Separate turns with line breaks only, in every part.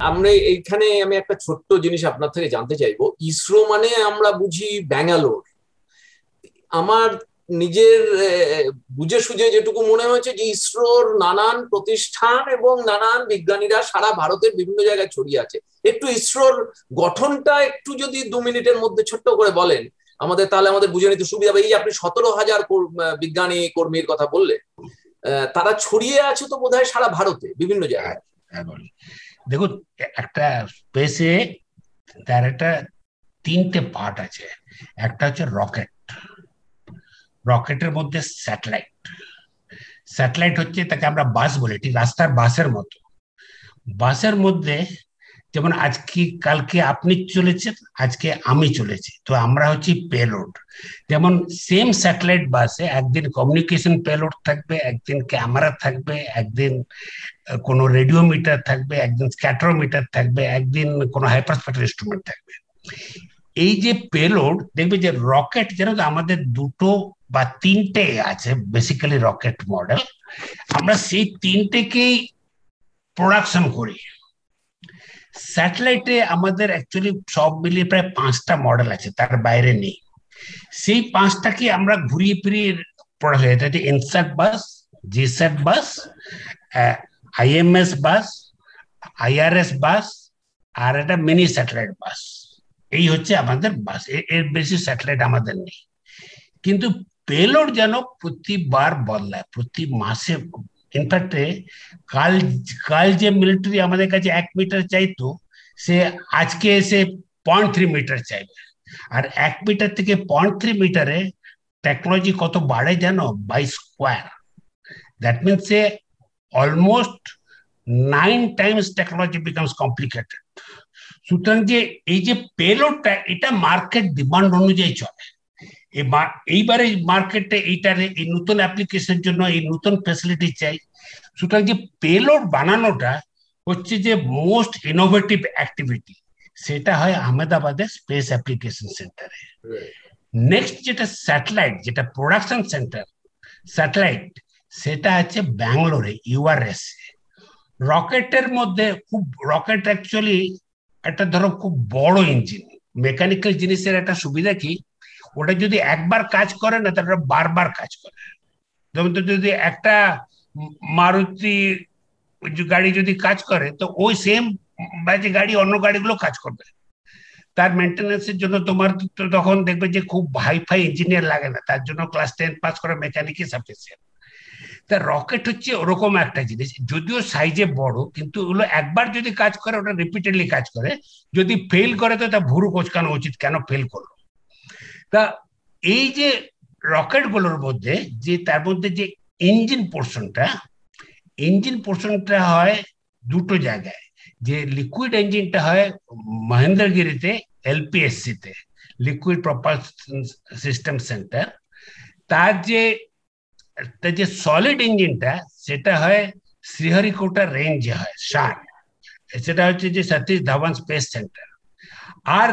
আমরা এইখানে আমি একটা ছোট্ট জিনিস আপনার থেকে জানতে চাইবো। ইসরো মানে আমরা বুঝি ব্যাঙ্গালোর। আমার নিজের বুঝে সুঝে যেটুকু মনে হয়েছে যে ইসরোর নানান প্রতিষ্ঠান এবং নানান বিজ্ঞানীরা সারা ভারতের বিভিন্ন জায়গায় ছড়িয়ে আছে। একটু ইসরোর গঠনটা একটু যদি 2 মিনিটের মধ্যে ছোট্ট করে বলেন আমাদের, তাহলে আমাদের বুঝে নিতে সুবিধা হবে। এই যে আপনি 17,000 বিজ্ঞানী কর্মীর কথা বললেন, তারা ছড়িয়ে আছে তো বোধহয় সারা ভারতে বিভিন্ন জায়গায়।
দেখুন, একটা স্পেসে তার একটা 3টে পার্ট আছে। একটা হচ্ছে রকেট, রকেটের মধ্যে স্যাটেলাইট। স্যাটেলাইট হচ্ছে তাকে আমরা বাস বলি, ঠিক রাস্তার বাসের মতো। বাসের মধ্যে যেমন আজকে কালকে আপনি চলেছেন, আজকে আমি চলেছি, তো আমরা হচ্ছি পেলোড। যেমন সেম স্যাটেলাইট বাসে একদিন কমিউনিকেশন পেলোড থাকবে, একদিন ক্যামেরা থাকবে, একদিন কোনো রেডিও মিটার থাকবে, একদিন স্ক্যাটারোমিটার থাকবে, একদিন কোনো হাইপারস্পেক্ট্রাল ইনস্ট্রুমেন্ট থাকবে। এই যে পেলোড, দেখবে যে রকেট যেন আমাদের 2 বা 3টে আছে বেসিক্যালি রকেট মডেল। আমরা সেই 3টেকেই প্রোডাকশন করি। স্যাটেলাইটে আমাদের অ্যাকচুয়ালি সব মিলিয়ে প্রায় 5টা মডেল আছে, তার বাইরে নেই। সেই 5টাকে আমরা ঘুরিয়ে ফিরিয়ে পড়া হয়। এটা হচ্ছে ইনস্যাট বাস, জিস্যাট বাস, আইএমএস বাস, আইআরএস বাস, আর একটা মিনি স্যাটেলাইট বাস। এই হচ্ছে আমাদের বাস। এর বেশি স্যাটেলাইট আমাদের নেই। কিন্তু পেলোড যেন প্রতিবার বদলায়, প্রতি মাসে। ইনফ্যাক্ট কাল কাল যে মিলিটারি আমাদের কাছে 1 মিটার চাইতো, সে আজকে এসে 0.3 মিটার চাইবে। আর 1 মিটার থেকে 0.3 মিটারে টেকনোলজি কত বাড়ে জানো? By square. That means say almost 9 times technology becomes complicated. সুতরাং যে এই যে পেলোডটা, এটা মার্কেট ডিমান্ড অনুযায়ী চলে। এইবারে মার্কেটে এইটার এই নতুন অ্যাপ্লিকেশনের জন্য এই নতুন ফ্যাসিলিটি চাই। সুতরাং যে পেলোড বানানোটা হচ্ছে যে মোস্ট ইনোভেটিভ অ্যাক্টিভিটি, সেটা হয় আহমেদাবাদের স্পেস অ্যাপ্লিকেশন সেন্টারে। নেক্সট যেটা স্যাটেলাইট, যেটা প্রোডাকশন সেন্টার স্যাটেলাইট, সেটা আছে ব্যাঙ্গালোরে, ইউআরএস। রকেটের মধ্যে খুব, রকেট অ্যাকচুয়ালি একটা ধরো খুব বড় ইঞ্জিন, মেকানিক্যাল জিনিসের একটা সুবিধা কি, ওটা যদি একবার কাজ করে না, তাহলে বারবার কাজ করে। যেমন তো যদি একটা মারুতি গাড়ি যদি কাজ করে, তো ওই সেম বাজে গাড়ি অন্য গাড়িগুলো কাজ করবে। তার মেনটেন্যান্সের জন্য তোমার তখন দেখবে যে খুব হাইফাই ইঞ্জিনিয়ার লাগে না, তার জন্য ক্লাস 10 পাস করা মেকানিকই সাফিসিয়েন্ট। তা রকেট হচ্ছে ওরকম একটা জিনিস, যদিও সাইজে বড়, কিন্তু ওগুলো একবার যদি কাজ করে ওটা রিপিটেডলি কাজ করে। যদি ফেল করে তো তা ভুরু কোচকানো উচিত, কেন ফেল করলো। তা এই যে রকেট গুলোর মধ্যে যে তার মধ্যে যে ইঞ্জিন পোর্শনটা হয় 2টো জায়গায়। যে লিকুইড ইঞ্জিনটা হয় মহেন্দ্রগিরিতে, এলপিএসসি তে, লিকুইড প্রপালশন সিস্টেম সেন্টার। তার যে সলিড ইঞ্জিনটা, সেটা হয় শ্রীহরিকোটা রেঞ্জে হয়, শান। সেটা হচ্ছে যে সতীশ ধাওয়ান স্পেস সেন্টার। আর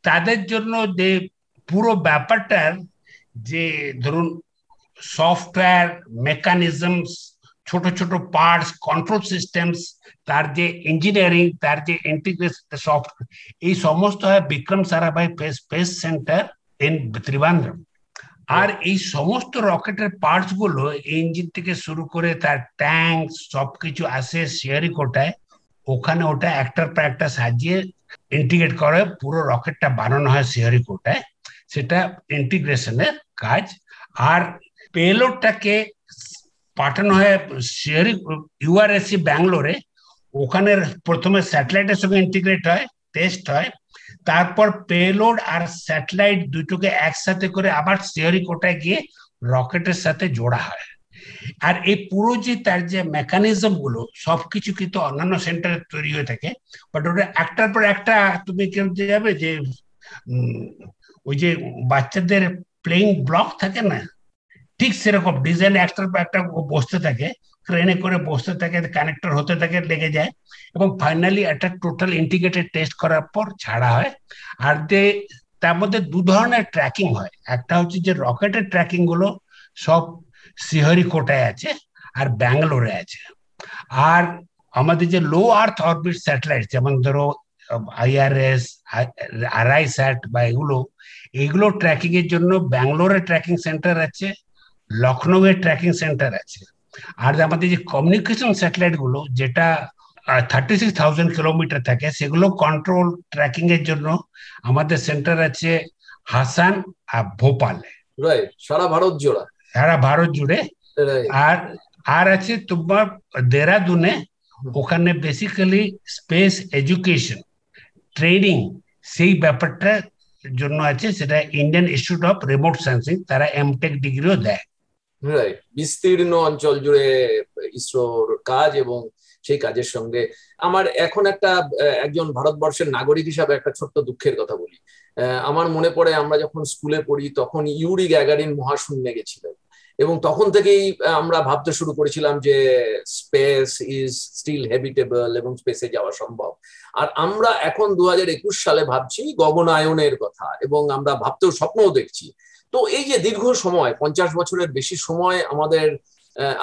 তাদের জন্য যে পুরো ব্যাপারটার যে ধরুন সফটওয়্যার মেকানিজমস, ছোট ছোট পার্টস, কন্ট্রোল সিস্টেমস, তার যে ইঞ্জিনিয়ারিং, তার যে ইন্টিগ্রেশন সফট, এই সমস্ত হয় Vikram Sarabhai space centre in Trivandrum. আর এই সমস্ত রকেটের পার্টস গুলো, ইঞ্জিন থেকে শুরু করে তার ট্যাঙ্ক সবকিছু আসে শ্রীহরিকোটায়। ওখানে ওটা একটার পর একটা সাজিয়ে ইন্টিগ্রেট করে পুরো রকেটটা বানানো হয় শ্রীহরিকোটায়। সেটা ইন্টিগ্রেশনের কাজ। আর পেলোডটাকে পাঠানো হয় ইউআরএসসি ব্যাঙ্গালোরে। ওখানে প্রথমে স্যাটেলাইটের সঙ্গে ইন্টিগ্রেট হয়, টেস্ট হয়, তারপর পেলোড আর স্যাটেলাইট দুটোকে একসাথে করে আবার শ্রীহরিকোটায় গিয়ে রকেটের সাথে জোড়া হয়। আর এই পুরো যে তার যে মেকানিজম গুলো সবকিছু কিন্তু অন্যান্য সেন্টারে তৈরি হয়ে থাকে, বাট ওটা একটার পর একটা তুমি কিনতে যাবে যে ওই যে বাচ্চাদের প্লেইং ব্লক থাকে না, ঠিক সেরকম ডিজাইন একটার পর একটা বসতে থাকে, ক্রেনে করে বসতে থাকে, কানেক্টর হতে থাকে, লেগে যায়, এবং ফাইনালি একটা টোটাল ইন্টিগ্রেটেড টেস্ট করার পর ছাড়া হয়। আর তার মধ্যে 2 ধরনের ট্র্যাকিং হয়। একটা হচ্ছে যে রকেটের ট্র্যাকিং গুলো সব শ্রীহরিকোটায় আছে আর ব্যাঙ্গালোরে আছে। আর আমাদের যে লো আর্থ অরবিট স্যাটেলাইট, যেমন ধরো IRS, RISAT বা এগুলো ট্র্যাকিং এর জন্য ব্যাঙ্গালোরে ট্র্যাকিং সেন্টার আছে, লখনৌ এর ট্র্যাকিং সেন্টার আছে। আর আমাদের যে কমিউনিকেশন স্যাটেলাইট গুলো, যেটা 36,000 কিলোমিটার থাকে, সেগুলো কন্ট্রোল ট্র্যাকিং এর জন্য আমাদের সেন্টার আছে হাসান আর ভোপালে,
রাইট, সারা ভারত জোড়া,
সারা ভারত জুড়ে।
রাইট।
আর আর আছে তোমার দেরাদুনে, ওখানে বেসিক্যালি স্পেস এডুকেশন ট্রেনিং সেই ব্যাপারটা জন্য আছে, সেটা Indian institute of remote sensing, তারা এমটেক ডিগ্রিও দেয়।
রাইট, বিস্তীর্ণ অঞ্চল জুড়ে ইসরোর কাজ, এবং সেই কাজের সঙ্গে আমার এখন একজন ভারতবর্ষের নাগরিক হিসাবে একটা ছোট্ট দুঃখের কথা বলি। আমার মনে পড়ে আমরা যখন স্কুলে পড়ি তখন ইউরি গ্যাগারিন মহাশূন্যে গেছিলেন, এবং তখন থেকেই আমরা ভাবতে শুরু করেছিলাম যে স্পেস ইজ স্টিল হ্যাবিটেবল এবং স্পেসে যাওয়া সম্ভব। আর আমরা এখন 2021 সালে ভাবছি গগনায়নের কথা, এবং আমরা ভাবতেও স্বপ্নও দেখছি। তো এই যে দীর্ঘ সময়, 50 বছরের বেশি সময়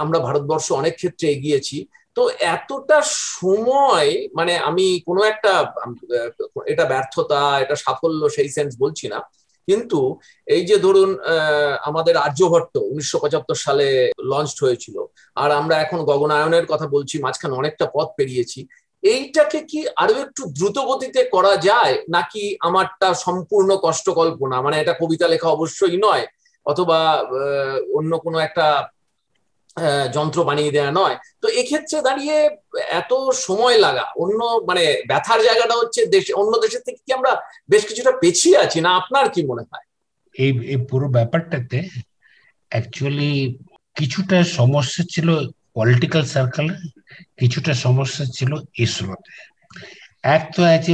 আমরা ভারতবর্ষ অনেক ক্ষেত্রে এগিয়েছি। তো এতটা সময়, মানে আমি কোনো এটা ব্যর্থতা, এটা সাফল্য সেই সেন্স বলছি না, কিন্তু এই যে ধরুন আমাদের আর্যভট্ট 1975 সালে লঞ্চ হয়েছিল, আর আমরা এখন গগনায়নের কথা বলছি, মাঝখানে অনেকটা পথ পেরিয়েছি। এইটাকে কি আরো একটু দ্রুত গতিতে করা যায়, নাকি আমারটা সম্পূর্ণ কষ্টকল্পনা, মানে এটা কবিতা লেখা অবশ্যই নয়, অথবা অন্য কোনো একটা যন্ত্র বানিয়ে দেওয়া নয়? তো এক্ষেত্রে দাঁড়িয়ে এত সময় লাগা, মানে ব্যথার জায়গাটা হচ্ছে অন্য দেশের থেকে কি আমরা বেশ কিছুটা পেছিয়ে আছি না? আপনার কি মনে হয়?
এই পুরো ব্যাপারটাতে অ্যাকচুয়ালি কিছুটা সমস্যা ছিল পলিটিক্যাল সার্কেলে, কিছুটা সমস্যা ছিল ইসরোতে। এক তো আছে,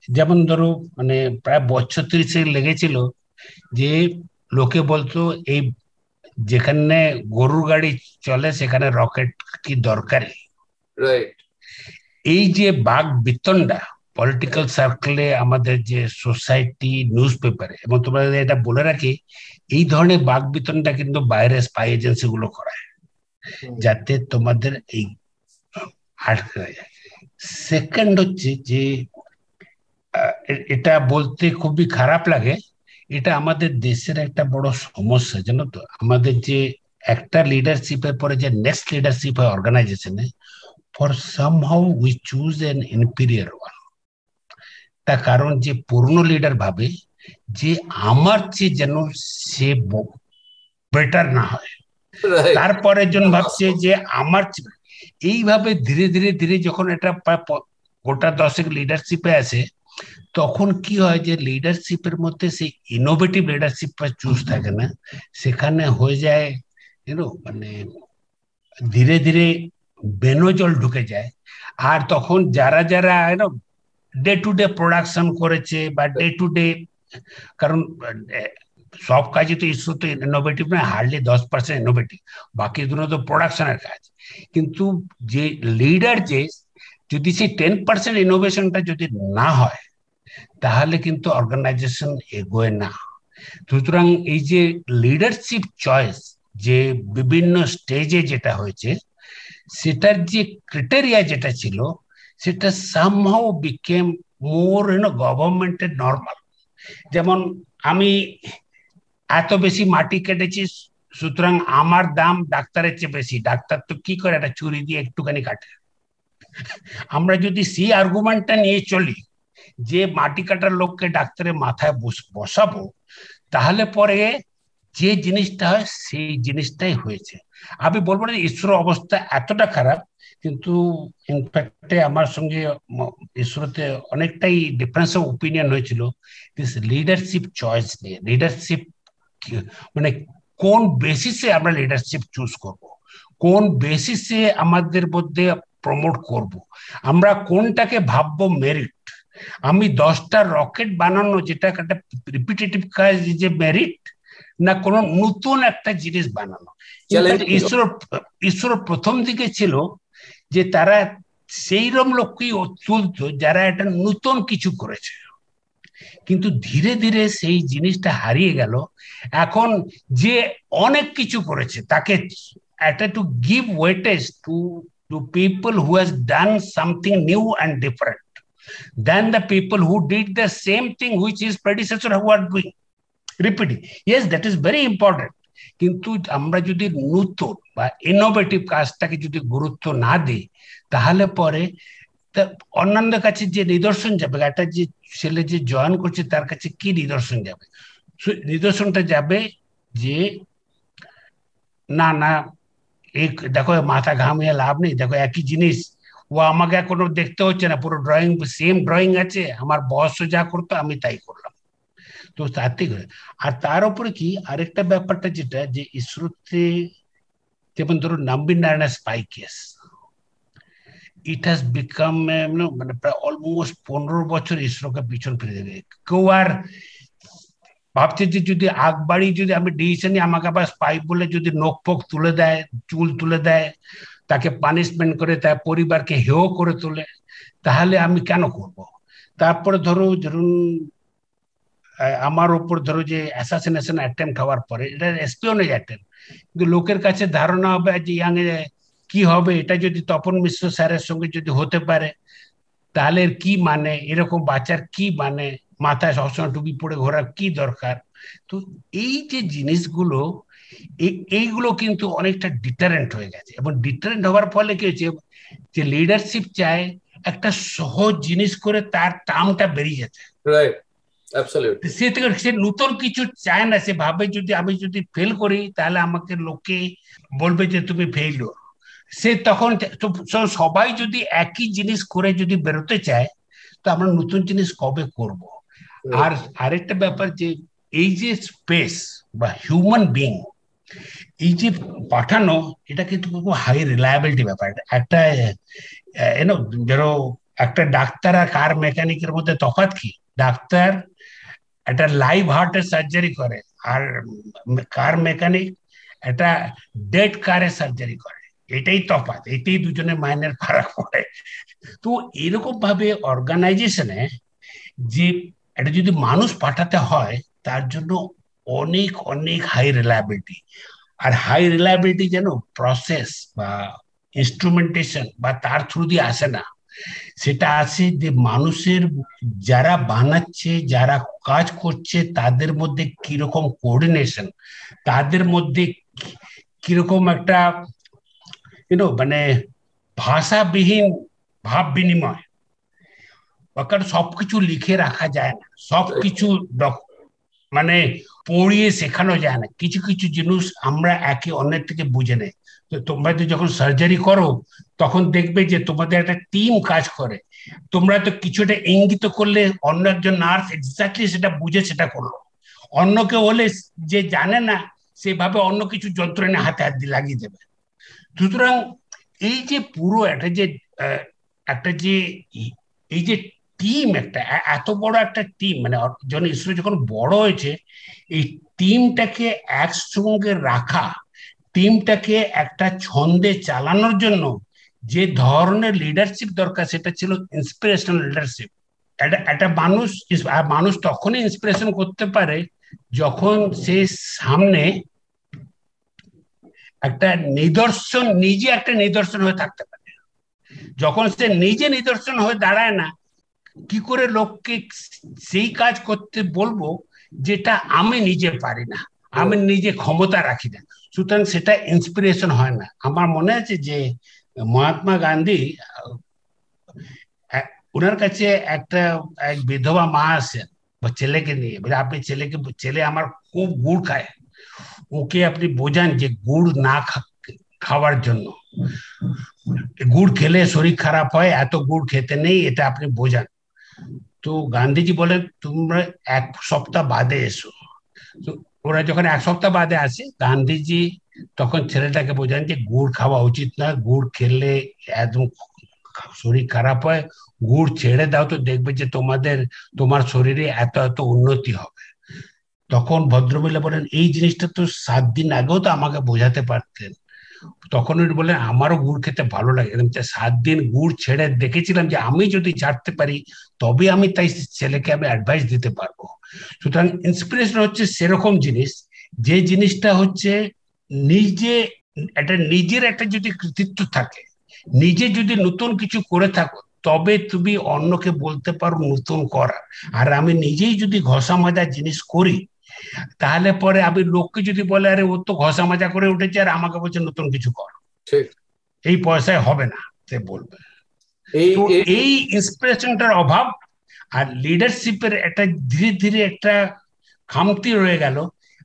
যেমন ধরো মানে প্রায় বছর 30 লেগেছিল যে লোকে বলতো এই যেখানে গরুর গাড়ি চলে সেখানে রকেট কি দরকারি।
রাইট।
এই যে বাক বিতণ্ডা পলিটিক্যাল সার্কেলে, আমাদের যে সোসাইটি, নিউজ পেপারে, এবং তোমাদের এটা বলে রাখি, এই ধরনের বাক বিতণ্ডা কিন্তু বাইরে স্পাই এজেন্সি গুলো করায়, যাতে তোমাদের এই আটকে যায়। সেকেন্ড হচ্ছে যে এটা বলতে খুবই খারাপ লাগে, এটা আমাদের দেশের একটা বড় সমস্যা, জানো তো। আমাদের যে একটা লিডারশিপের পরে যে নেক্সট লিডারশিপ হয় অর্গানাইজেশনে, for somehow we choose N inferior one. তার কারণ যে পুরনো লিডার ভাবে যে আমার চেয়ে যেন সে বেটার না হয়, তারপরে জন ভাবছে যে আমার, এইভাবে ধীরে ধীরে ধীরে যখন এটা গোটা 10 লিডারশিপে আসে, তখন কি হয় যে লিডারশিপের মধ্যে সেই ইনোভেটিভ লিডারশিপ চুজ থাকে না, সেখানে হয়ে যায় মানে ধীরে ধীরে বেনজল ঢুকে যায়। আর তখন যারা যারা ডে টু ডে প্রোডাকশন করেছে বা ডে টু ডে, কারণ সব কাজই তো ইস্যু তো ইনোভেটিভ না, হার্ডলি 10% ইনোভেটিভ, বাকিগুলো তো প্রোডাকশনের কাজ। কিন্তু যে লিডার যদি সেই 10% ইনোভেশনটা যদি না হয়, তাহলে কিন্তু অর্গানাইজেশন এগোয় না। সুতরাং এই যে লিডারশিপ চয়েস যে বিভিন্ন স্টেজে যেটা হয়েছে, সেটার যে ক্রাইটেরিয়া যেটা ছিল, সেটা সামহাউ বিকেম মোর গভর্নমেন্টের নর্মাল। যেমন আমি এত বেশি মাটি কেটেছি, সুতরাং আমার দাম ডাক্তারের চেয়ে বেশি। ডাক্তার তো কি করে, একটা ছুরি দিয়ে একটুখানি কাটে। আমরা যদি সেই আর্গুমেন্টটা নিয়ে চলি যে মাটি কাটার লোককে ডাক্তারের মাথায় বসাবো, তাহলে পরে যে জিনিসটা হয় সেই জিনিসটাই হয়েছে। আমি বলবো না ইসরো অবস্থা এতটা খারাপ, কিন্তু ইনফ্যাক্টে আমার সঙ্গে ইসরোতে অনেকটাই ডিফারেন্স অফ ওপিনিয়ন হয়েছিল দিস লিডারশিপ চয়েস নিয়ে। লিডারশিপ মানে কোন বেসিসে আমরা লিডারশিপ চুজ করব, কোন বেসিসে আমাদের মধ্যে প্রমোট করব, আমরা কোনটাকে ভাববো মেরিট। আমি 10টা রকেট বানানো, যেটা একটা রিপিটেটিভ কাজ, যে মেরিট, না কোনো নতুন একটা জিনিস বানানো। ইসরোর প্রথম দিকে ছিল যে তারা সেইরকম লোককেই তুলতো যারা একটা নতুন কিছু করেছে, কিন্তু ধীরে ধীরে সেই জিনিসটা হারিয়ে গেল। এখন যে অনেক কিছু করেছে তাকে একটা to give weightage to to people who has done something new and different than the people who did the same thing which his predecessor who are doing, repeating. Yes, that is very important. কিন্তু আমরা যদি নতুন বা innovative কাজটাকে যদি গুরুত্ব না দিই, তাহলে পরে অন্যান্য কাছে যে নিদর্শন যাবে, একটা যে ছেলে যে জয়েন করছে তার কাছে কি নিদর্শন যাবে? নিদর্শনটা যাবে যে না না, দেখো মাথা ঘামিয়ে লাভ নেই, দেখো একই জিনিস, ও আমাকে কোনো দেখতে হচ্ছে না, পুরো ড্রয়িং সেম ড্রয়িং আছে, আমার বসও যা করতো আমি তাই করলাম। তো তাতে আর তার উপরে কি আরেকটা ব্যাপারটা যেটা যে ইসরোতে যেমন ধরো Nambi Narayanan spy case, it has become মানে প্রায় অলমোস্ট 15 বছর ইসরোকে পিছন ফিরে দেবে। কেউ আর ভাবছে যে যদি আগবাড়ি যদি আমি ডিসিশন আমাকে আবার স্পাই বলে যদি নখ ফোক তুলে দেয়, চুল তুলে দেয়, তাকে পানিশমেন্ট করে তার পরিবারকে হেয় করে তোলে, তাহলে আমি কেন করব? তারপরে ধরো ধরুন আমার উপর ধরো যে অ্যাসাসিনেশন অ্যাটেম্প্ট হওয়ার পরে, এটা এসপিওনেজ অ্যাটেম্প্ট, কিন্তু লোকের কাছে ধারণা হবে যে কি হবে, এটা যদি তপন মিশ্র স্যারের সঙ্গে যদি হতে পারে তাহলে এর কি মানে, এরকম বাচ্চার কি মানে, মাথায় সবসময় টুপি পরে ঘোরার কি দরকার? তো এই যে জিনিসগুলো, এইগুলো কিন্তু অনেকটা ডিটারেন্ট হয়ে গেছে, এবং ডিটারেন্ট হওয়ার ফলে কি হচ্ছে যে লিডারশিপ চায় একটা সহজ জিনিস করে তার টার্মটা বেরিয়ে যেতে,
রাইট, অ্যাবসলিউটলি।
সে থেকে সে নতুন কিছু চায় না, সে ভাবে যদি আমি যদি ফেল করি তাহলে আমাকে লোকে বলবে যে তুমি ফেইলিওর। সে তখন সবাই যদি একই জিনিস করে যদি বেরোতে চায় তো আমরা নতুন জিনিস কবে করব? আর আরেকটা ব্যাপার যে এই যে স্পেস বা হিউম্যান বিং এই যে পাঠানো, এটা কিন্তু খুব হাই রিলায়েবিলিটি ব্যাপার। একটা ধরো একটা ডাক্তার আর কার মেকানিকের মধ্যে তফাৎ কি? ডাক্তার একটা লাইভ হার্টের সার্জারি করে, আর কার মেকানিক একটা ডেড কারের সার্জারি করে, এটাই তফাৎ, এটাই দুজনের মাইনের ফারাক পড়ে। তো এরকম ভাবে অর্গানাইজেশনে যে এটা যদি মানুষ পাঠাতে হয় তার জন্য অনেক অনেক হাই রিলায়েবিলিটি, আর হাই রিলায়েবিলিটি যেন প্রসেস বা ইনস্ট্রুমেন্টেশন বা তার থ্রু দিয়ে আসে না, সেটা আছে যে মানুষের যারা বানাচ্ছে, যারা কাজ করছে তাদের মধ্যে কিরকম কোঅর্ডিনেশন, তাদের মধ্যে কিরকম একটা মানে ভাষাবিহীন ভাব বিনিময়। কারণ সবকিছু লিখে রাখা যায় না, সবকিছু মানে পড়িয়ে শেখানো যায় না, কিছু কিছু জিনিস আমরা একে অন্যের থেকে বুঝে নেই। তো তোমরা তো যখন সার্জারি করো তখন দেখবে যে তোমাদের একটা টিম কাজ করে, তোমরা তো কিছুটা ইঙ্গিত করলে অন্য একজন নার্স এক্স্যাক্টলি সেটা বুঝে সেটা করলো, অন্য কেউ হলে যে জানে না সেভাবে অন্য কিছু যন্ত্র এনে হাতে হাত দিয়ে লাগিয়ে দেবে। সুতরাং এই যে পুরো একটা যে এই যে টিম, একটা এত বড় একটা টিম, মানে ইসরো যখন বড় হয়েছে, এই টিমটাকে একসঙ্গে রাখা, টিমটাকে একটা ছন্দে চালানোর জন্য যে ধরনের লিডারশিপ দরকার সেটা ছিল ইন্সপিরেশনাল লিডারশিপ। একটা মানুষ তখনই ইন্সপিরেশন করতে পারে যখন সে সামনে একটা নিদর্শন, নিজে একটা নিদর্শন হয়ে থাকতে পারে। যখন সে নিজে নিদর্শন হয়ে দাঁড়ায় না, কি করে লোককে সেই কাজ করতে বলবো যেটা আমি নিজে পারি না, আমি নিজে ক্ষমতা রাখি না, সুতরাং সেটা ইন্সপিরেশন হয় না। আমার মনে আছে যে মহাত্মা গান্ধী, ওনার কাছে এক বিধবা মা আসেন ছেলেকে নিয়ে, বলে আপনি ছেলে আমার খুব গুড় খায়, ওকে আপনি বোঝান যে গুড় না খাওয়ার জন্য, গুড় খেলে শরীর খারাপ হয়, এত গুড় খেতে নেই, এটা আপনি বোঝান। তো গান্ধীজি বলেন তোমরা 1 সপ্তাহ বাদে এসো। তো ওরা যখন 1 সপ্তাহ বাদে আসে, গান্ধীজি তখন ছেলেটাকে বোঝান যে গুড় খাওয়া উচিত না, গুড় খেলে একদম শরীর খারাপ হয়, গুড় ছেড়ে দাও, তো দেখবে যে তোমার শরীরে এত এত উন্নতি হবে। তখন ভদ্রমহিলা বলেন এই জিনিসটা তো 7 দিন আগেও তো আমাকে বোঝাতে পারতেন। তখন উনি বলেন আমারও গুড় খেতে ভালো লাগে, 7 দিন গুড় ছেড়ে দেখেছিলাম যে আমি যদি ছাড়তে পারি তবে আমি তাই ছেলেকে আমি অ্যাডভাইস দিতে পারবো। সুতরাং ইন্সপিরেশন হচ্ছে সেরকম জিনিস, যে জিনিসটা হচ্ছে নিজের একটা যদি কৃতিত্ব থাকে, নিজে যদি নতুন কিছু করে থাকো তবে তুমি অন্যকে বলতে পারো নতুন করার। আর আমি নিজেই যদি ঘষা মাজা জিনিস করি তাহলে পরে আমি লোককে যদি বলে আরে ও তো ঘষা মাজা করে উঠেছে আর আমাকে বলছে নতুন কিছু কর, এই পয়সায় হবে না সে বলবে। তো এই ইন্সপিরেশনটার অভাব আর লিডারশিপের একটা ধীরে ধীরে একটা খামতি রয়ে গেল।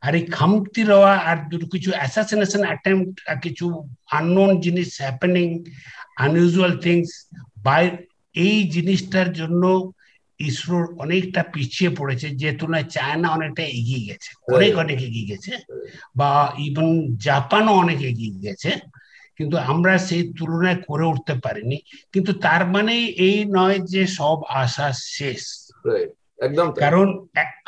আর এই খামতি রওয়া আর কিছু অ্যাসাসিনেশন অ্যাটেম্প্ট, কিছু আননোন জিনিস হ্যাপেনিং, আনইউজুয়াল থিংস বাই, এই জিনিসটার জন্য ইসরো অনেকটা পিছিয়ে পড়েছে, যে তুলনায় চায়না অনেকটা এগিয়ে গেছে, অনেক অনেক এগিয়ে গেছে, বা ইভেন জাপানও অনেক এগিয়ে গেছে, কিন্তু আমরা সেই তুলনায় করে উঠতে পারিনি। কিন্তু তার মানে এই নয় যে সব আশা শেষ,
একদম।
কারণ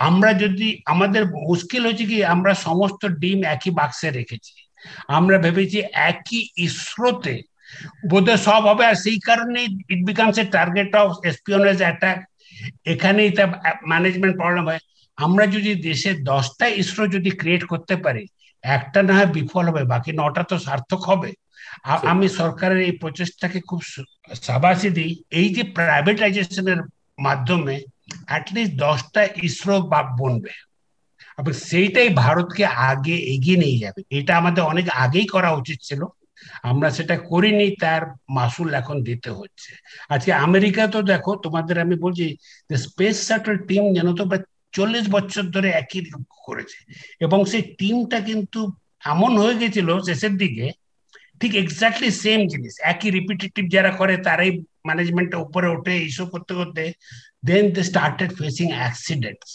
আমরা যদি, আমাদের মুশকিল হচ্ছে কি আমরা সমস্ত ডিম একই বাক্সে রেখেছি, আমরা ভেবেছি একই ইসরোতে বোধহয় সব হবে, আর সেই কারণে it becomes a target of espionage attack, এখানেই তা ম্যানেজমেন্ট প্রবলেম হয়। আমরা যদি দেশে 10টা ইসরো যদি ক্রিয়েট করতে পারি, একটা না হয় বিফল হবে, বাকি 9টা তো সার্থক হবে। আমি সরকারের এই প্রচেষ্টাকে খুব সাবাসী দিই, এই যে প্রাইভেটাইজেশনের মাধ্যমে অ্যাটলিস্ট 10টা ইসরো বনবে, এবং সেইটাই ভারতকে আগে এগিয়ে নিয়ে যাবে। এটা আমাদের অনেক আগেই করা উচিত ছিল, আমরা সেটা করিনি, তার মাসুল এখন দিতে হচ্ছে। আজকে আমেরিকা তো দেখো, তোমাদের আমি বলছি যে স্পেস শাটল টিম যেন তো 40 বছর ধরে একই করেছে, এবং সেই টিমটা কিন্তু এমন হয়ে গেছিল শেষের দিকে ঠিক এক্স্যাক্টলি সেম জিনিস, একই রিপিটেটিভ যারা করে তারাই ম্যানেজমেন্টের উপরে ওঠে, এইসব করতে করতে দেন দে স্টার্টেড ফেসিং অ্যাক্সিডেন্টস।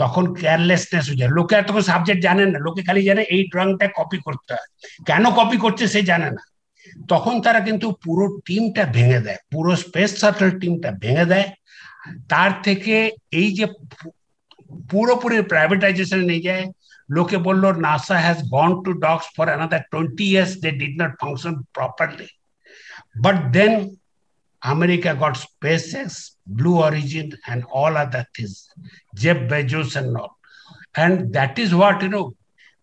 তখন কেয়ারলেসনেস হয়ে যায়, লোকে তখন সাবজেক্ট জানেন না, লোকে খালি জানে এই ড্রয়িংটা কপি করতে হয়, কেন কপি করছে সে জানে না। তখন তারা কিন্তু পুরো টিমটা ভেঙে দেয়, পুরো স্পেস শাটল টিমটা ভেঙে দেয়। তার থেকে এই যে পুরোপুরি প্রাইভেটাইজেশন নিয়ে যায়, লোকে বললো NASA has gone to dogs for another 20 years, they did not function properly, but then America got SpaceX, Blue Origin and all other things, Jeff Bezos and all, and that is what, you know,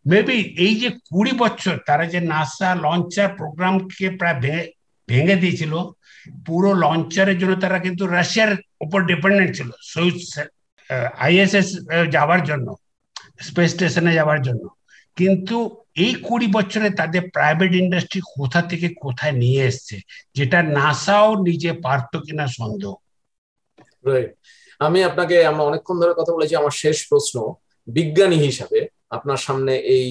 maybe এই যে 20 বছর তারা যে NASA launcher প্রোগ্রামকে প্রায় ভেঙে দিয়েছিল, পুরো লঞ্চারের জন্য তারা কিন্তু রাশিয়ার উপর ডিপেন্ডেন্ট ছিল, ISS যাওয়ার জন্য, স্পেস স্টেশনে যাওয়ার জন্য। কিন্তু এই 20 বছরে তাদের প্রাইভেট ইন্ডাস্ট্রি কোথা থেকে কোথায় নিয়ে এসছে, যেটা নাসাও নিজে পারত কিনা সন্দেহ।
আমি আপনাকে, আমরা অনেকক্ষণ ধরে কথা বলেছি, আমার শেষ প্রশ্ন বিজ্ঞানী হিসাবে আপনার সামনে এই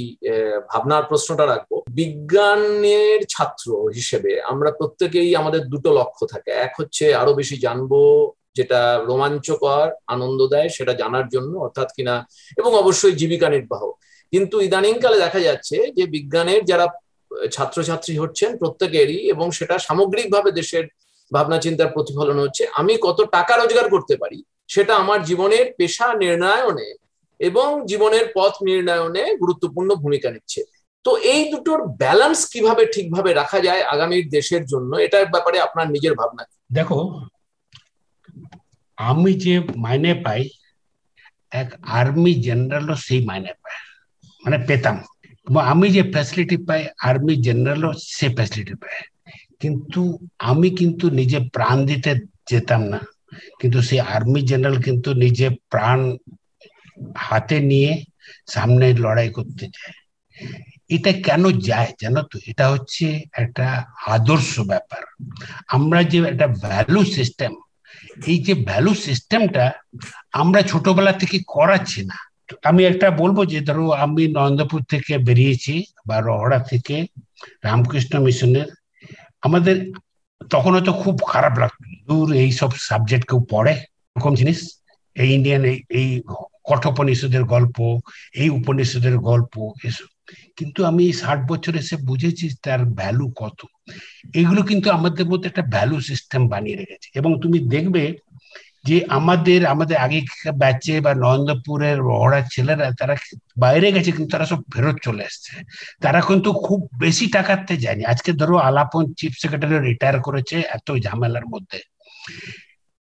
ভাবনার প্রশ্নটা রাখবো। বিজ্ঞানের ছাত্র হিসেবে আমরা প্রত্যেকেই, আমাদের দুটো লক্ষ্য থাকে, এক হচ্ছে আরো বেশি জানবো, যেটা রোমাঞ্চকর আনন্দ দেয় সেটা জানার জন্য, অর্থাৎ কিনা, এবং অবশ্যই জীবিকা নির্বাহ। কিন্তু ইদানিংকালে দেখা যাচ্ছে যে বিজ্ঞানের যারা ছাত্রছাত্রী হচ্ছেন প্রত্যেকেরই, এবং সেটা সামগ্রিকভাবে দেশের ভাবনা চিন্তার প্রতিফলন হচ্ছে, আমি কত টাকা রোজগার করতে পারি সেটা আমার জীবনের পেশা নির্ণয়নে এবং জীবনের পথ নির্ণয়নে গুরুত্বপূর্ণ ভূমিকা নিচ্ছে। তো এই দুটোর ব্যালেন্স কিভাবে ঠিকভাবে রাখা যায় আগামীর দেশের জন্য, এটার ব্যাপারে আপনার নিজের ভাবনা?
দেখো, আমি যে মাইনে পাই এক আর্মি জেনারেলও সেই মাইনে পায়, মানে পেতাম। আমি যে ফ্যাসিলিটি পাই আর্মি জেনারেলও সে ফ্যাসিলিটি পায়, কিন্তু আমি কিন্তু নিজে প্রাণ দিতে যেতাম না, কিন্তু সেই আর্মি জেনারেল কিন্তু নিজে প্রাণ হাতে নিয়ে সামনে লড়াই করতে যায়। এটা কেন যায় জানো তো? এটা হচ্ছে একটা আদর্শ ব্যাপার। আমরা যে একটা ভ্যালু সিস্টেম, এই যে ভ্যালু সিস্টেমটা আমরা ছোটবেলা থেকে করাচ্ছি না। আমি একটা বলবো যে ধরো আমি নন্দপুর থেকে বেরিয়েছি বা রহড়া থেকে রামকৃষ্ণ মিশনের, আমাদের তখন হয়তো খুব খারাপ লাগতো, দূর এইসব সাবজেক্ট কেউ পড়ে, এরকম জিনিস, এই ইন্ডিয়ান এই কঠোপনিষদের গল্প, এই উপনিষদের গল্প, এসব। কিন্তু আমি 60 বছর এসে বুঝেছি তার ভ্যালু কত। এগুলো কিন্তু আমাদের মধ্যে একটা ভ্যালু সিস্টেম বানিয়ে রেখেছে। এবং তুমি দেখবে যে আমাদের আগে ব্যাচে বা নন্দপুরের রহড়ার ছেলেরা তারা বাইরে গেছে, কিন্তু তারা সব ফেরত চলে এসছে। তারা কিন্তু খুব বেশি টাকাতে যায়নি। আজকে ধরো আলাপন চিফ সেক্রেটারি রিটায়ার করেছে এত ঝামেলার মধ্যে,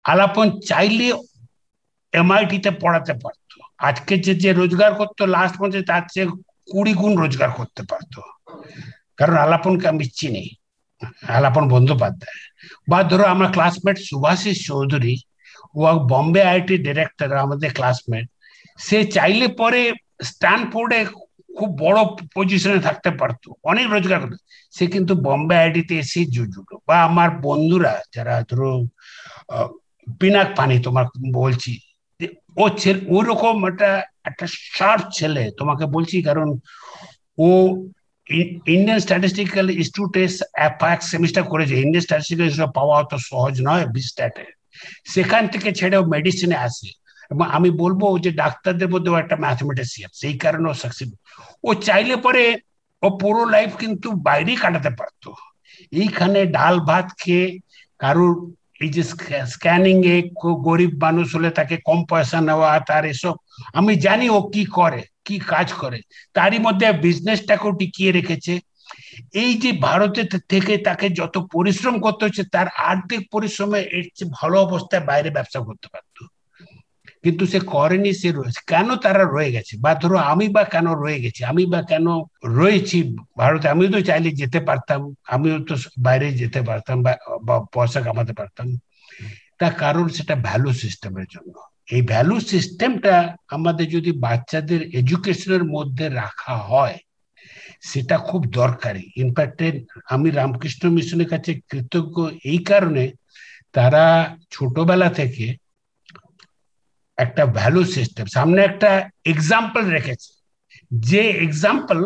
আলাপন চাইলে MIT-তে পড়াতে পারতো, আজকে যে রোজগার করতো লাস্ট মাসে তার চেয়ে 20 গুণ রোজগার করতে পারতো, কারণ আলাপনকে আমি চিনি। আলাপন বন্দ্যোপাধ্যায়, বা ধরো আমার ক্লাসমেট সুভাষিস চৌধুরী, ও বম্বে আইআইটি ডিরেক্টর, আমাদের ক্লাসমেট। সে চাইলে পরে স্ট্যানফোর্ডে খুব বড় পজিশনে থাকতে পারতো, অনেক রোজগার করতো, সে কিন্তু বম্বে আইআইটিতে এসে জুজুলো। বা আমার বন্ধুরা যারা ধরো পিনাক পানি তোমার বলছি, ও ছেলে ওরকম একটা একটা শার্প ছেলে তোমাকে বলছি, কারণ ও ইন্ডিয়ান স্ট্যাটিস্টিক্যাল ইনস্টিটিউটে এক সেমিস্টার করেছে। ইন্ডিয়ান স্ট্যাটিস্টিক্যাল ইনস্টিটিউট পাওয়া অত সহজ নয় বিস্ট্যাটে, সেখান থেকে ছেড়ে ও মেডিসিনে আসে। এবং আমি বলবো যে ডাক্তারদের মধ্যেও একটা ম্যাথমেটিশিয়ান, সেই কারণে ও সাকসেস। ও চাইলে পরে ও পুরো লাইফ কিন্তু বাইরেই কাটাতে পারতো, এইখানে ডাল ভাত খেয়ে কারুর এই যে স্ক্যানিং এ গরিব মানুষ হলে তাকে কম পয়সা নেওয়া, তার এসব আমি জানি ও কি করে, কি কাজ করে, তারই মধ্যে বিজনেসটাকেও টিকিয়ে রেখেছে। এই যে ভারতে থেকে তাকে যত পরিশ্রম করতে হচ্ছে, তার আর্থিক পরিশ্রমে এর চেয়ে ভালো অবস্থায় বাইরে ব্যবসা করতে পারতো, কিন্তু সে করেনি। সে রয়েছে কেন, তারা রয়ে গেছে। বা ধরো আমি বা কেন রয়ে গেছি, আমি বা কেন রয়েছি ভারতে, আমিও তো চাইলে যেতে পারতাম, আমিও তো বাইরে যেতে পারতাম বা পয়সা কামাতে পারতাম। তার কারণ সেটা ভ্যালু সিস্টেমের জন্য। এই ভ্যালু সিস্টেমটা আমাদের যদি বাচ্চাদের এডুকেশনের মধ্যে রাখা হয়, সেটা খুব দরকারি। ইনফ্যাক্ট আমি রামকৃষ্ণ মিশনের কাছে কৃতজ্ঞ এই কারণে, তারা ছোটবেলা থেকে একটা ভ্যালু সিস্টেম, সামনে একটা এক্সাম্পল রেখেছে, যে এক্সাম্পল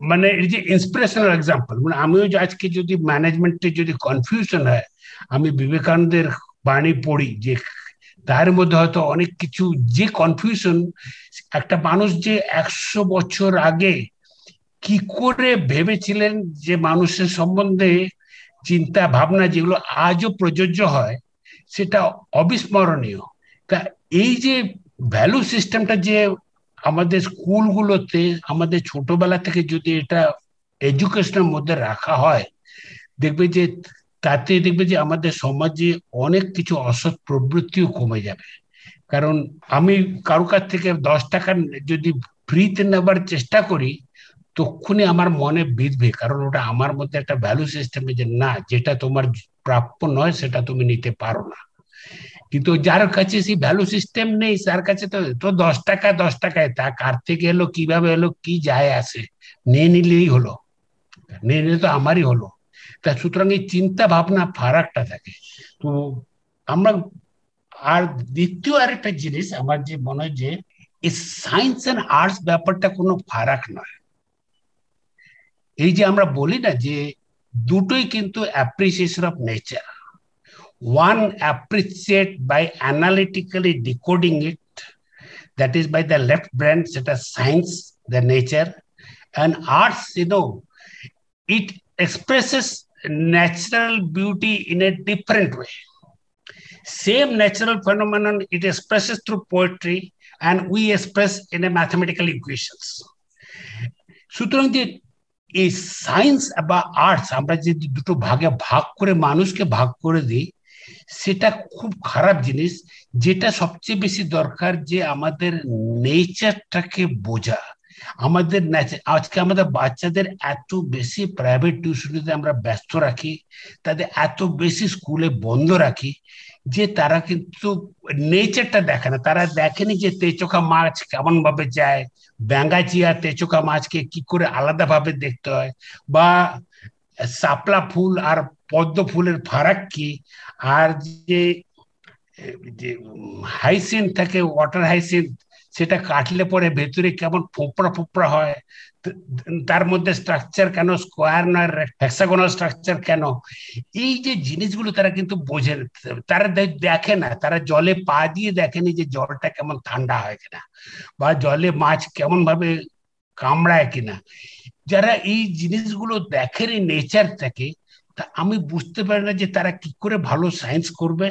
মানে এই যে ইন্সপিরেশনাল এক্সাম্পল। মানে আমিও যে আজকে যদি ম্যানেজমেন্টে যদি কনফিউশন হয়, আমি বিবেকানন্দের বাণী পড়ি, যে তার মধ্যে হয়তো অনেক কিছু যে কনফিউশন, একটা মানুষ যে 100 বছর আগে কি করে ভেবেছিলেন যে মানুষের সম্বন্ধে চিন্তা ভাবনা যেগুলো আজও প্রযোজ্য হয়, সেটা অবিস্মরণীয়। তা এই যে ভ্যালু সিস্টেমটা যে আমাদের স্কুলগুলোতে আমাদের ছোটবেলা থেকে যদি এটা এডুকেশনের মধ্যে রাখা হয়, দেখবে যে তাতে দেখবে যে আমাদের সমাজে অনেক কিছু অসৎ প্রবৃত্তিও কমে যাবে। কারণ আমি কারো কাছ থেকে 10 টাকা যদি ফ্রিতে নেবার চেষ্টা করি, তখনই আমার মনে বিঁধবে, কারণ ওটা আমার মধ্যে একটা ভ্যালু সিস্টেমে যে না, যেটা তোমার প্রাপ্য নয় সেটা তুমি নিতে পারো না। কিন্তু যার কাছে সেই ভ্যালু সিস্টেম নেই, তার কাছে তো তো 10 টাকা 10 টাকায়, তা কার থেকে এলো কিভাবে এলো কি যায় আসে, নিয়ে নিলেই হলো, নিয়ে নিলে তো আমারই হলো। তা সুতরাং এই চিন্তা ভাবনা ফারাকটা থাকে। তো আমরা, আর দ্বিতীয় আরেকটা জিনিস আমার যে মনে হয় যে এই সায়েন্স এন্ড আর্টস ব্যাপারটা কোনো ফারাক নয়। এই যে আমরা বলি না যে দুটোই কিন্তু appreciation of nature. One appreciate by analytically decoding it, that is by the left brain, সেটা science, the nature, and arts, it expresses natural beauty in a different way. Same natural phenomenon it expresses through poetry, and we express in a mathematical equations. সুতরাং যে এই science বা arts আমরা যদি দুটো ভাগে ভাগ করে মানুষকে ভাগ করে দিই, সেটা খুব খারাপ জিনিস। যেটা সবচেয়ে বেশি দরকার যে আমাদের নেচারটাকে বোঝা, আমাদের আজকে আমাদের বাচ্চাদের এত বেশি প্রাইভেট টিউশনিতে আমরা ব্যস্ত রাখি, তাদের এত বেশি স্কুলে বন্ধ রাখি, যে তারা কিন্তু নেচারটা দেখে না। তারা দেখেনি যে তেচোখা মাছ কেমন ভাবে যায়, ব্যাঙ্গাচি আর তেচোখা মাছকে কি করে আলাদা ভাবে দেখতে হয়, বা শাপলা ফুল আর পদ্ম ফুলের ফারাক কি, আর যে হাইসিন্থ থাকে, ওয়াটার হাইসিন্থ, সেটা কাটলে পরে ভেতরে কেমন ফোপড়া ফোপড়া হয়, তার মধ্যে স্ট্রাকচার কেন স্কোয়ার নয় হেক্সাগোনাল স্ট্রাকচার কেন, এই যে জিনিসগুলো তারা কিন্তু বোঝে, তারা দেখে না। তারা জলে পা দিয়ে দেখেনি যে জলটা কেমন ঠান্ডা হয় কিনা, বা জলে মাছ কেমন ভাবে কামড়ায় কিনা। যারা এই জিনিসগুলো দেখেনি নেচারটাকে, তা আমি বুঝতে পারি না যে তারা কি করে ভালো সায়েন্স করবে,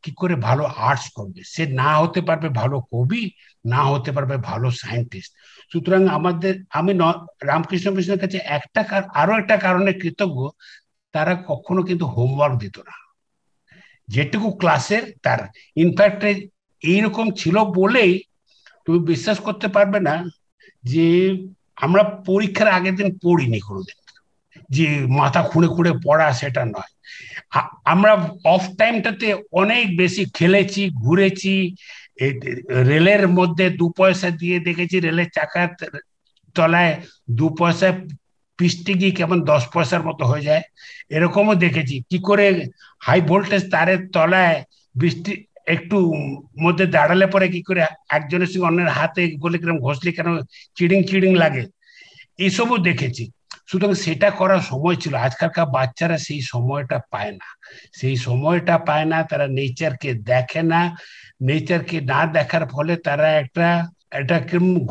কি করে ভালো আর্টস করবে। সে না হতে পারবে ভালো কবি, না হতে পারবে ভালো সায়েন্টিস্ট। সুতরাং আমাদের, আমি রামকৃষ্ণ মিশনের কাছে আরো একটা কারণে কৃতজ্ঞ, তারা কখনো কিন্তু হোমওয়ার্ক দিত না, যেটুকু ক্লাসের তার। ইনফ্যাক্ট এইরকম ছিল বলেই তুমি বিশ্বাস করতে পারবে না যে আমরা পরীক্ষার আগের দিন পড়িনি কোনোদিন। যে মাথা খুঁড়ে খুঁড়ে পড়া সেটা নয়। আমরা অফ টাইমটাতে অনেক বেশি খেলেছি, ঘুরেছি, রেলের মধ্যে 2 পয়সা দিয়ে দেখেছি রেলের চাকার তলায় 2 পয়সা পিষ্টে গিয়ে কেমন 10 পয়সার মতো হয়ে যায়, এরকমও দেখেছি কি করে হাই ভোল্টেজ তারের তলায় বৃষ্টি একটু মধ্যে দাঁড়ালে পরে কি করে একজনের সঙ্গে অন্যের হাতে বলে কিরকম ঘষলে কেন চিড়িং চিড়িং লাগে, এসবও দেখেছি। সুতরাং সেটা করার সময় ছিল। আজকালকার বাচ্চারা সেই সময়টা পায় না, সেই সময়টা পায় না, তারা নেচারকে দেখে না। নেচারকে না দেখার ফলে তারা একটা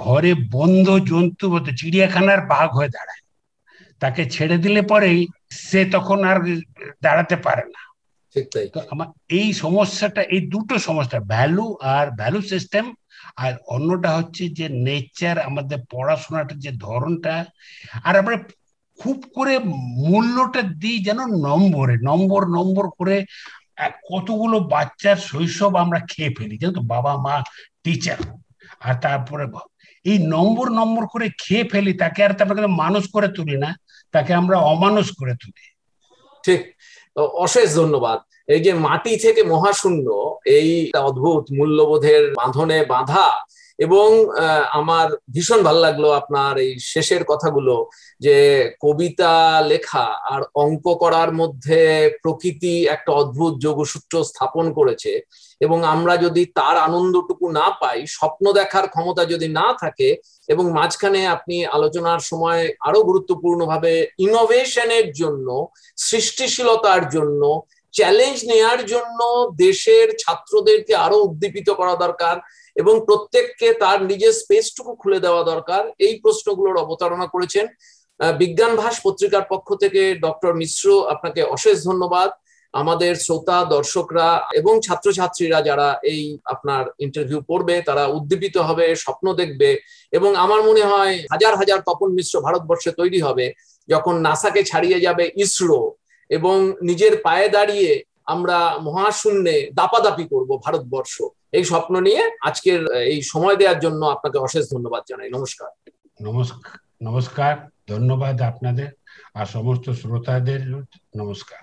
ঘরে বন্ধ জন্তু মতো চিড়িয়াখানার বাঘ হয়ে দাঁড়ায়। তাকে ছেড়ে দিলে পরেই সে তখন আর দাঁড়াতে পারে না। তো আমার এই সমস্যাটা, এই দুটো সমস্যা, ভ্যালু আর ভ্যালু সিস্টেম, আর অন্যটা হচ্ছে যে নেচার, আমাদের পড়াশোনাটার যে ধরনটা, আর আমরা খুব করে মূল্যটা দিই যেন নম্বরে, নম্বর নম্বর করে কতগুলো বাচ্চার শৈশব আমরা খেয়ে ফেলি, যেন তো বাবা মা টিচার, আর তারপরে এই নম্বর নম্বর করে খেয়ে ফেলি, তাকে আর তারপরে মানুষ করে তুলি না, তাকে আমরা অমানুষ করে তুলি।
ঠিক, অশেষ ধন্যবাদ। এই যে মাটি থেকে মহাশূন্য, এই অদ্ভুত মূল্যবোধের বাঁধনে বাঁধা, এবং আমার ভীষণ ভালো লাগলো আপনার এই শেষের কথাগুলো, যে কবিতা লেখা আর অঙ্ক করার মধ্যে প্রকৃতি একটা অদ্ভুত যোগসূত্র স্থাপন করেছে, এবং আমরা যদি তার আনন্দটুকু না পাই, স্বপ্ন দেখার ক্ষমতা যদি না থাকে, এবং মাঝখানে আপনি আলোচনার সময় আরো গুরুত্বপূর্ণভাবে ইনোভেশনের জন্য, সৃষ্টিশীলতার জন্য, চ্যালেঞ্জ নেয়ার জন্য দেশের ছাত্রদেরকে আরো উদ্দীপিত করা দরকার এবং প্রত্যেককে তার নিজের স্পেসটুকু খুলে দেওয়া দরকার, এই প্রশ্নগুলোর অবতারণা করেছেন। বিজ্ঞান ভাস পত্রিকার পক্ষ থেকে ডক্টর মিশ্র, আপনাকে অশেষ ধন্যবাদ। আমাদের শ্রোতা দর্শকরা এবং ছাত্রছাত্রীরা যারা এই আপনার ইন্টারভিউ পড়বে, তারা উদ্দীপিত হবে, স্বপ্ন দেখবে, এবং আমার মনে হয় হাজার হাজার তপন মিশ্র ভারতবর্ষে তৈরি হবে যখন নাসাকে ছাড়িয়ে যাবে ইসরো, এবং নিজের পায়ে দাঁড়িয়ে আমরা মহাশূন্যে দাপাদাপি করব ভারতবর্ষ। এই স্বপ্ন নিয়ে আজকের এই সময় দেওয়ার জন্য আপনাকে অশেষ ধন্যবাদ জানাই। নমস্কার।
নমস্কার, ধন্যবাদ আপনাদের আর সমস্ত শ্রোতাদের। নমস্কার।